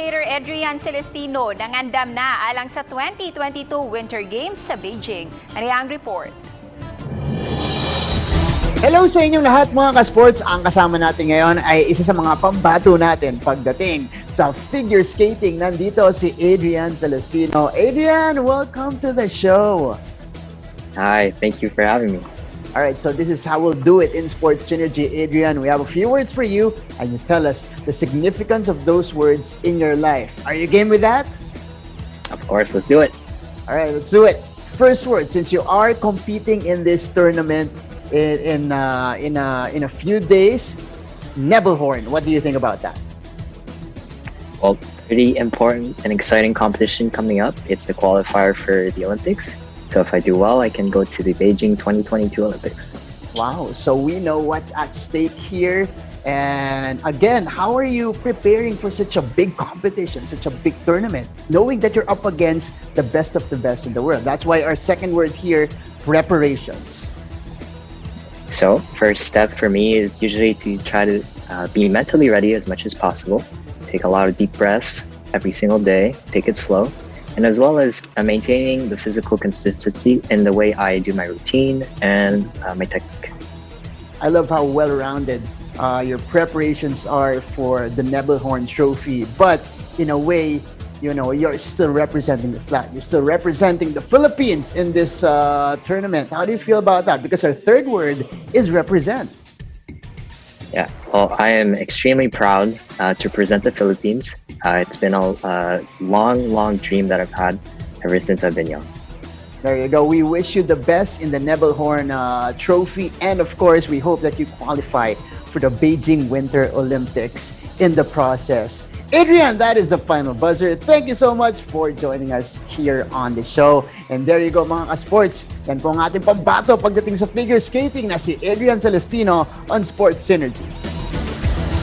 skater Edrian Celestino nangandam na alang sa 2022 Winter Games sa Beijing. Ano ang report? Hello sa inyong lahat mga ka-sports. Ang kasama natin ngayon ay isa sa mga pambato natin pagdating sa figure skating. Nandito si Edrian Celestino. Adrian, welcome to the show. Hi, thank you for having me. All right, so this is how we'll do it in Sports Synergy, Adrian. We have a few words for you and you tell us the significance of those words in your life. Are you game with that? Of course, let's do it. All right, let's do it. First word, since you are competing in this tournament in a few days, Nebelhorn. What do you think about that? Well, pretty important and exciting competition coming up. It's the qualifier for the Olympics. So if I do well, I can go to the Beijing 2022 Olympics. Wow, so we know what's at stake here. And again, how are you preparing for such a big competition, such a big tournament, knowing that you're up against the best of the best in the world? That's why our second word here, preparations. So first step for me is usually to try to be mentally ready as much as possible. Take a lot of deep breaths every single day, take it slow. And as well as maintaining the physical consistency in the way I do my routine and my technique. I love how well-rounded your preparations are for the Nebelhorn Trophy. But in a way, you know, you're still representing the flag. You're still representing the Philippines in this tournament. How do you feel about that? Because our third word is represent. Yeah, well, I am extremely proud to present the Philippines. It's been a long dream that I've had ever since I've been young. There you go. We wish you the best in the Nebelhorn Trophy. And of course, we hope that you qualify for the Beijing Winter Olympics in the process. Adrian, that is the final buzzer. Thank you so much for joining us here on the show. And there you go mga ka-sports. Yan po ang ating pambato pagdating sa figure skating na si Adrian Celestino on Sports Synergy.